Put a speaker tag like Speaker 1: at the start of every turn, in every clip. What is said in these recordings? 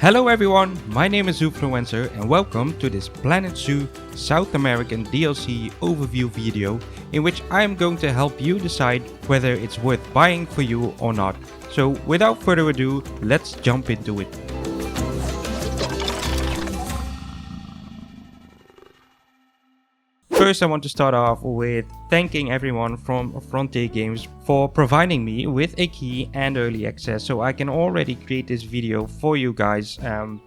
Speaker 1: Hello everyone, my name is Zoo Veluwe and welcome to this Planet Zoo South American DLC overview video in which I am going to help you decide whether it's worth buying for you or not. So without further ado, let's jump into it. First, I want to start off with thanking everyone from Frontier Games for providing me with a key and early access so I can already create this video for you guys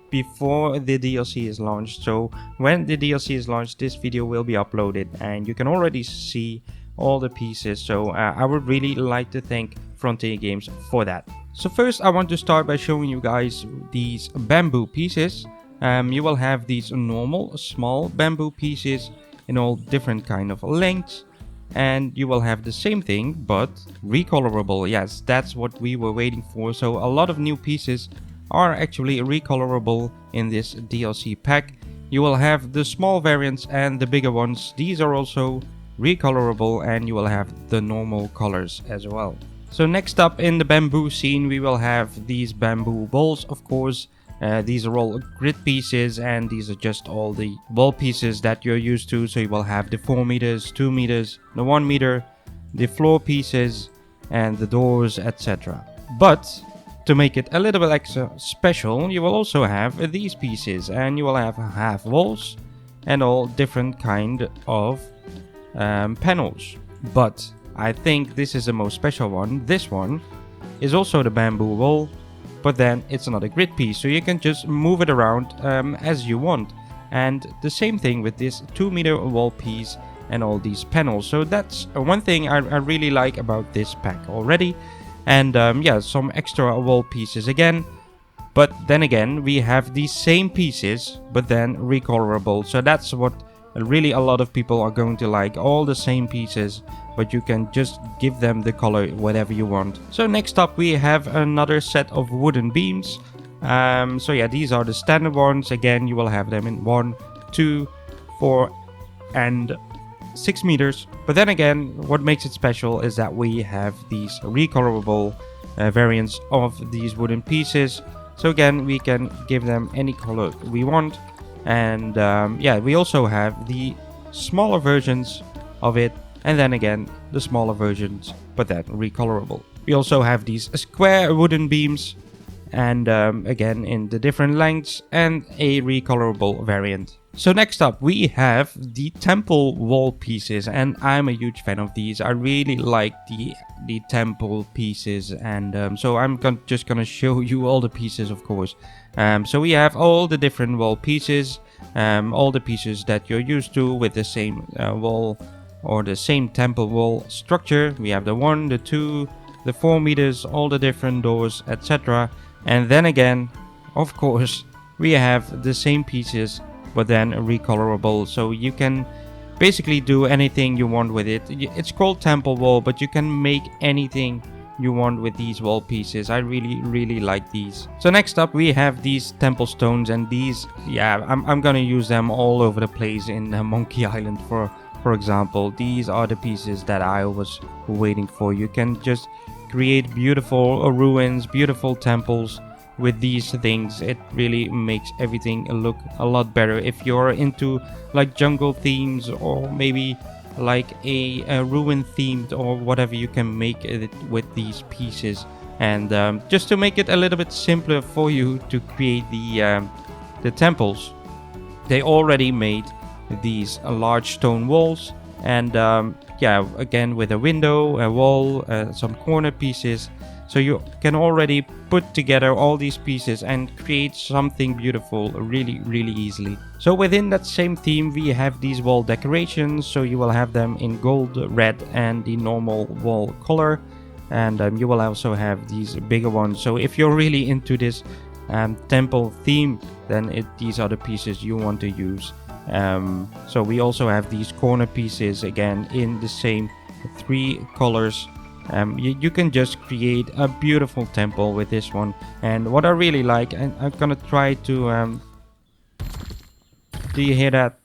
Speaker 1: before the DLC is launched. So when the DLC is launched, this video will be uploaded and you can already see all the pieces. So I would really like to thank Frontier Games for that. So first, I want to start by showing you guys these bamboo pieces. You will have these normal small bamboo pieces in all different kind of lengths, and you will have the same thing but recolorable. Yes, that's what we were waiting for. So a lot of new pieces are actually recolorable in this DLC pack. You will have the small variants and the bigger ones. These are also recolorable, and you will have the normal colors as well. So next up in the bamboo scene, we will have these bamboo balls, of course. These are all grid pieces, and these are just all the wall pieces that you're used to. So you will have the 4 meters, 2 meters, the 1 meter, the floor pieces, and the doors, etc. But to make it a little bit extra special, you will also have these pieces, and you will have half walls and all different kind of panels. But I think this is the most special one. This one is also the bamboo wall, but then it's another grid piece, so you can just move it around as you want. And the same thing with this 2 meter wall piece and all these panels. So that's one thing I really like about this pack already. And yeah, some extra wall pieces again. But then again, we have these same pieces, but then recolorable. So that's what really a lot of people are going to like. All the same pieces, but you can just give them the color whatever you want. So next up we have another set of wooden beams. So yeah, these are the standard ones. Again, you will have them in 1, 2, 4 and 6 meters. But then again, what makes it special is that we have these recolorable variants of these wooden pieces. So again, we can give them any color we want. And yeah, we also have the smaller versions of it, and then again the smaller versions, but then recolorable. We also have these square wooden beams, and again in the different lengths, and a recolorable variant. So next up we have the temple wall pieces, and I'm a huge fan of these. I really like the temple pieces, and so I'm just gonna show you all the pieces, of course. So we have all the different wall pieces, all the pieces that you're used to with the same wall or the same temple wall structure. We have the 1, the 2, the 4 meters, all the different doors, etc. And then again, of course, we have the same pieces but then recolorable, so you can basically do anything you want with it. It's called temple wall, but you can make anything you want with these wall pieces. I really like these. So next up we have these temple stones, and these, yeah, I'm gonna use them all over the place in Monkey Island for example. These are the pieces that I was waiting for. You can just create beautiful ruins, beautiful temples with these things. It really makes everything look a lot better. If you're into like jungle themes, or maybe like a ruin themed or whatever, you can make it with these pieces. And just to make it a little bit simpler for you to create the temples, they already made these large stone walls, and yeah, again with a window, a wall, some corner pieces. So you can already put together all these pieces and create something beautiful really easily. So within that same theme we have these wall decorations. So you will have them in gold, red and the normal wall color. And you will also have these bigger ones. So if you're really into this temple theme, then these are the pieces you want to use. So we also have these corner pieces again in the same 3 colors. You can just create a beautiful temple with this one. And what I really like, and I'm gonna try to do you hear that?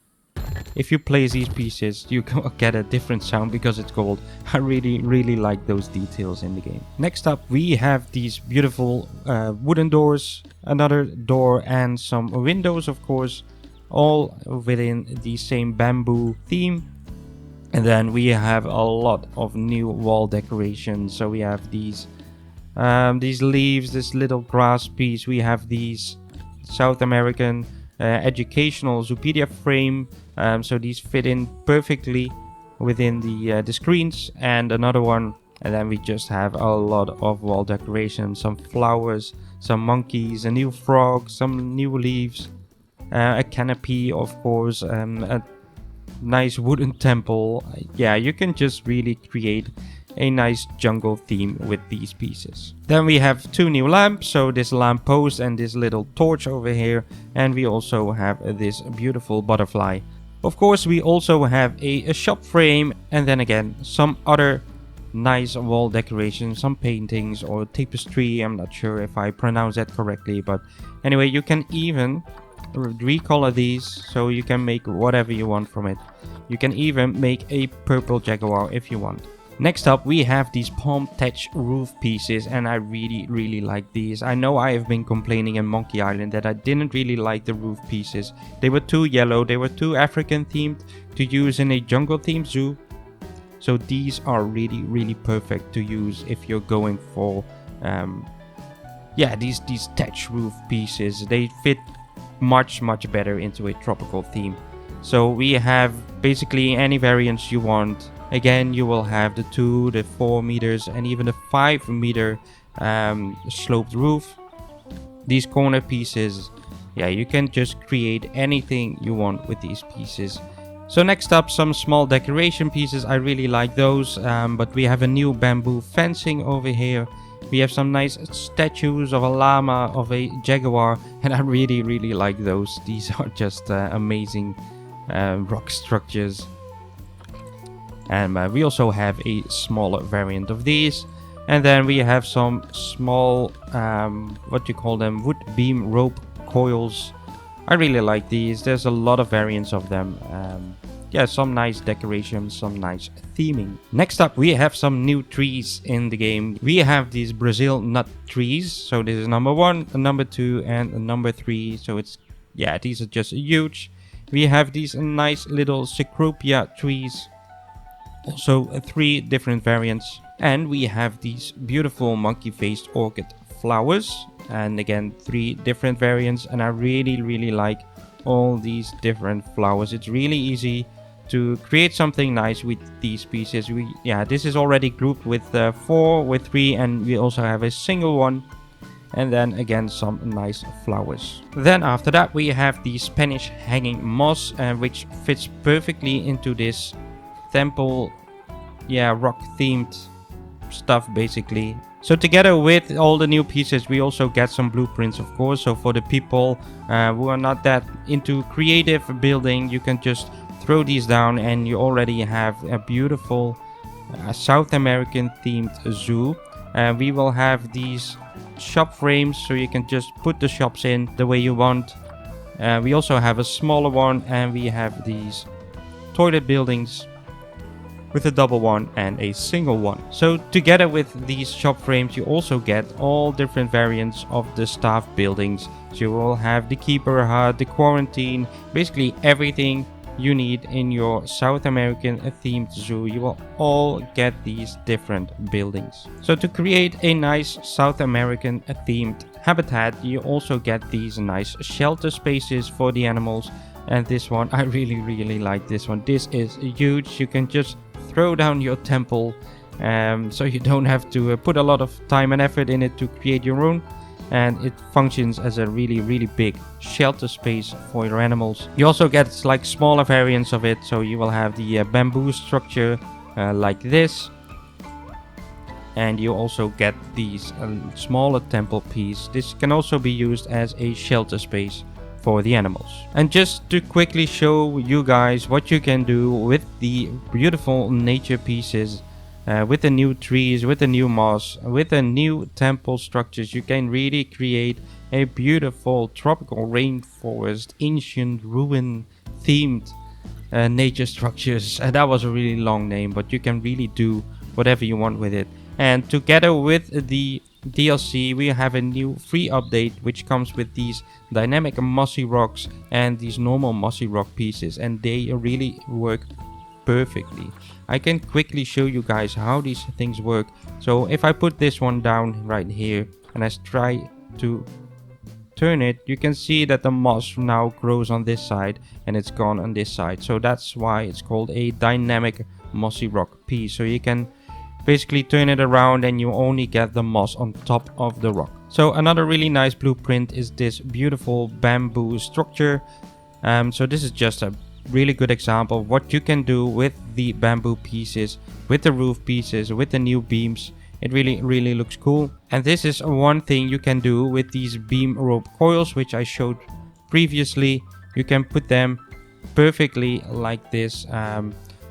Speaker 1: if you place these pieces, you get a different sound because it's gold. I really like those details in the game. Next up, we have these beautiful wooden doors, another door, and some windows, of course, all within the same bamboo theme. And then we have a lot of new wall decorations. So we have these leaves, this little grass piece. We have these South American educational Zoopedia frame. So these fit in perfectly within the screens, and another one. And then we just have a lot of wall decoration, some flowers, some monkeys, a new frog, some new leaves, a canopy, of course, a nice wooden temple. Yeah, you can just really create a nice jungle theme with these pieces. Then we have two new lamps, so this lamp post and this little torch over here, and we also have this beautiful butterfly. Of course, we also have a shop frame, and then again some other nice wall decoration, some paintings or tapestry. I'm not sure if I pronounce that correctly, but anyway, you can even recolor these, so you can make whatever you want from it. You can even make a purple Jaguar if you want. Next up, we have these palm thatch roof pieces, and I really like these. I know I have been complaining in Monkey Island that I didn't really like the roof pieces. They were too yellow, they were too African themed to use in a jungle themed zoo. So these are really perfect to use if you're going for these thatch roof pieces. They fit much better into a tropical theme. So we have basically any variants you want. Again, you will have the 2, the 4 meters, and even the 5 meter sloped roof. These corner pieces, yeah, you can just create anything you want with these pieces. So next up, some small decoration pieces. I really like those, but we have a new bamboo fencing over here. We have some nice statues of a llama, of a jaguar, and I really like those. These are just amazing rock structures. And we also have a smaller variant of these. And then we have some small, what you call them, wood beam rope coils. I really like these. There's a lot of variants of them. Yeah, some nice decorations, some nice theming. Next up, we have some new trees in the game. We have these Brazil nut trees. So this is number 1, number 2, and number 3. So it's, yeah, these are just huge. We have these nice little Cecropia trees. Also 3 different variants. And we have these beautiful monkey-faced orchid flowers. And again, 3 different variants. And I really like all these different flowers. It's really easy to create something nice with these pieces. This is already grouped with 4, with 3, and we also have a single one. And then again, some nice flowers. Then after that, we have the Spanish hanging moss, which fits perfectly into this temple, rock themed stuff basically. So together with all the new pieces, we also get some blueprints, of course. So for the people who are not that into creative building, you can just throw these down and you already have a beautiful South American themed zoo. We will have these shop frames, so you can just put the shops in the way you want. We also have a smaller one, and we have these toilet buildings with a double one and a single one. So together with these shop frames, you also get all different variants of the staff buildings. So you will have the keeper hut, the quarantine, basically everything you need in your South American themed zoo. You will all get these different buildings. So to create a nice South American themed habitat, you also get these nice shelter spaces for the animals. And this one, I really like this one. This is huge. You can just throw down your temple, so you don't have to put a lot of time and effort in it to create your own. And it functions as a really big shelter space for your animals. You also get like smaller variants of it, so you will have the bamboo structure like this, and you also get these smaller temple piece. This can also be used as a shelter space for the animals. And just to quickly show you guys what you can do with the beautiful nature pieces, with the new trees, with the new moss, with the new temple structures, you can really create a beautiful tropical rainforest, ancient ruin themed nature structures. That was a really long name, but you can really do whatever you want with it. And together with the DLC, we have a new free update which comes with these dynamic mossy rocks and these normal mossy rock pieces, and they really work perfectly. I can quickly show you guys how these things work. So if I put this one down right here and I try to turn it, you can see that the moss now grows on this side and it's gone on this side. So that's why it's called a dynamic mossy rock piece. So you can basically turn it around and you only get the moss on top of the rock. So another really nice blueprint is this beautiful bamboo structure. So this is just a really good example of what you can do with the bamboo pieces, with the roof pieces, with the new beams. It really looks cool. And this is one thing you can do with these beam rope coils, which I showed previously. You can put them perfectly like this.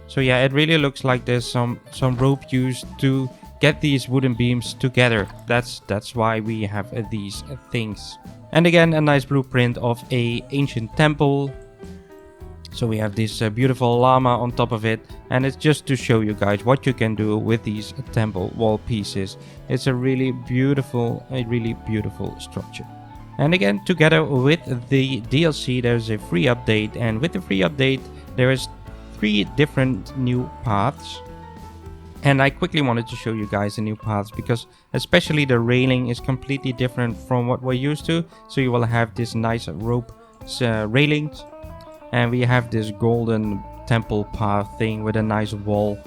Speaker 1: So yeah, it really looks like there's some rope used to get these wooden beams together. That's why we have these things. And again, a nice blueprint of a ancient temple. So we have this beautiful llama on top of it, and it's just to show you guys what you can do with these temple wall pieces. It's a really beautiful structure. And again, together with the DLC, there's a free update, and with the free update, there is 3 different new paths. And I quickly wanted to show you guys the new paths because especially the railing is completely different from what we're used to. So you will have this nice rope railings. And we have this golden temple path thing with a nice wall.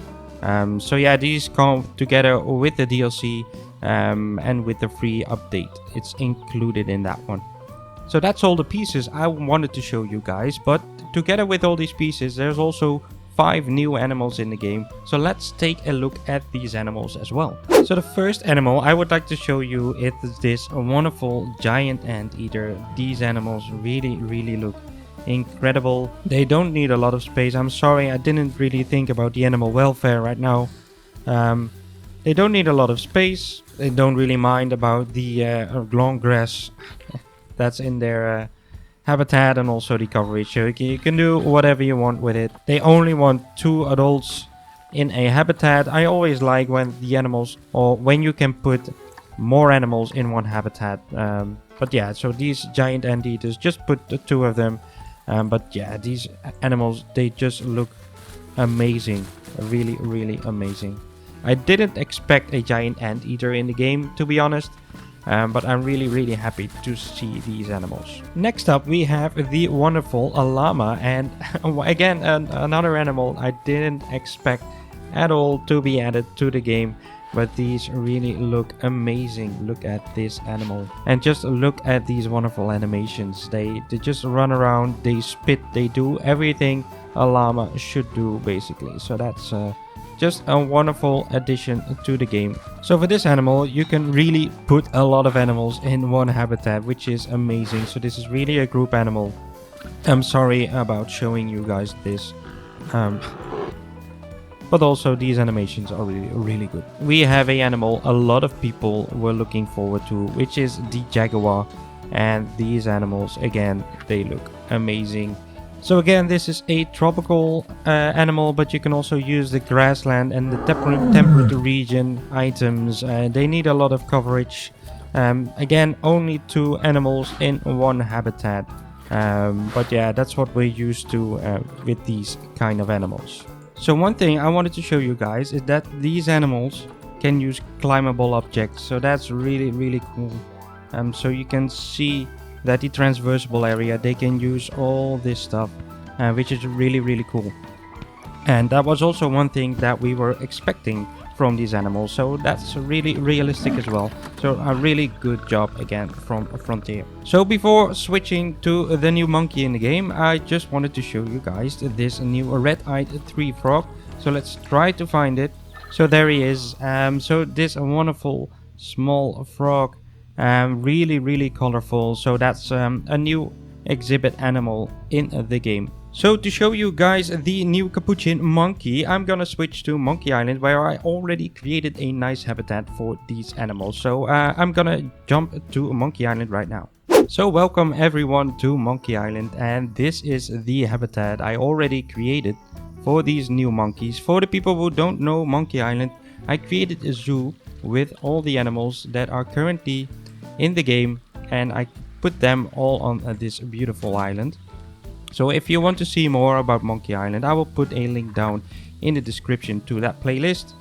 Speaker 1: So yeah, these come together with the DLC and with the free update. It's included in that one. So that's all the pieces I wanted to show you guys. But together with all these pieces, there's also 5 new animals in the game. So let's take a look at these animals as well. So the first animal I would like to show you is this wonderful giant anteater. These animals really look incredible. They don't need a lot of space. I'm sorry, I didn't really think about the animal welfare right now. They don't need a lot of space. They don't really mind about the long grass that's in their habitat and also the coverage. So you can do whatever you want with it. They only want 2 adults in a habitat. I always like when the animals, or when you can put more animals in one habitat. But yeah, so these giant anteaters, just put the 2 of them. But yeah, these animals, they just look amazing. Really amazing. I didn't expect a giant anteater in the game, to be honest. But I'm really happy to see these animals. Next up, we have the wonderful llama. And again, another animal I didn't expect at all to be added to the game. But these really look amazing. Look at this animal. And just look at these wonderful animations. They just run around, they spit, they do everything a llama should do basically. So that's just a wonderful addition to the game. So for this animal, you can really put a lot of animals in one habitat, which is amazing. So this is really a group animal. I'm sorry about showing you guys this. But also these animations are really good. We have a animal a lot of people were looking forward to, which is the Jaguar. And these animals, again, they look amazing. So again, this is a tropical animal, but you can also use the grassland and the temperate region items. They need a lot of coverage. Again, only 2 animals in one habitat. But yeah, that's what we're used to with these kind of animals. So one thing I wanted to show you guys is that these animals can use climbable objects. So that's really cool. So you can see that the transversable area, they can use all this stuff, which is really cool. And that was also one thing that we were expecting from these animals. So that's really realistic as well. So a really good job again from Frontier. So before switching to the new monkey in the game, I just wanted to show you guys this new red-eyed tree frog. So let's try to find it. So there he is. So this wonderful small frog, really colorful. So that's a new exhibit animal in the game. So to show you guys the new Capuchin monkey, I'm gonna switch to Monkey Island, where I already created a nice habitat for these animals. So I'm gonna jump to Monkey Island right now. So welcome everyone to Monkey Island, and this is the habitat I already created for these new monkeys. For the people who don't know Monkey Island, I created a zoo with all the animals that are currently in the game, and I put them all on this beautiful island. So if you want to see more about Monkey Island, I will put a link down in the description to that playlist.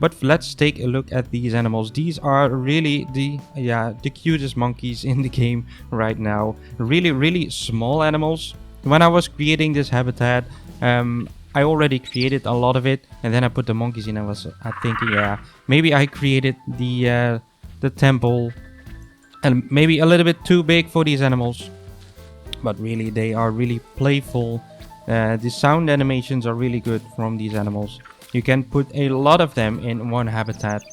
Speaker 1: But let's take a look at these animals. These are really the cutest monkeys in the game right now. Really small animals. When I was creating this habitat, I already created a lot of it, and then I put the monkeys in. I was thinking, maybe I created the temple and maybe a little bit too big for these animals. But really, they are really playful. The sound animations are really good from these animals. You can put a lot of them in one habitat,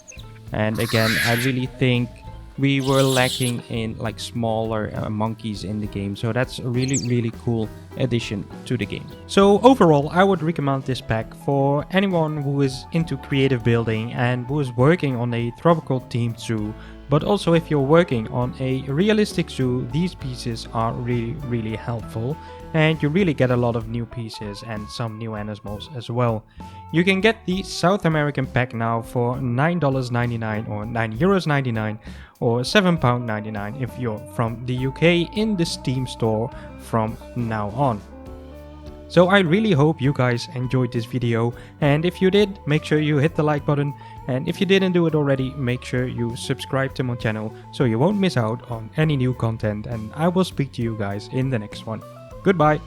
Speaker 1: and again, I really think we were lacking in like smaller monkeys in the game, so that's a really cool addition to the game. So overall, I would recommend this pack for anyone who is into creative building and who is working on a tropical themed zoo. But also if you're working on a realistic zoo, these pieces are really helpful, and you really get a lot of new pieces and some new animals as well. You can get the South American pack now for $9.99 or €9.99 or £7.99 if you're from the UK in the Steam store from now on. So I really hope you guys enjoyed this video, and if you did, make sure you hit the like button, and if you didn't do it already, make sure you subscribe to my channel so you won't miss out on any new content, and I will speak to you guys in the next one. Goodbye!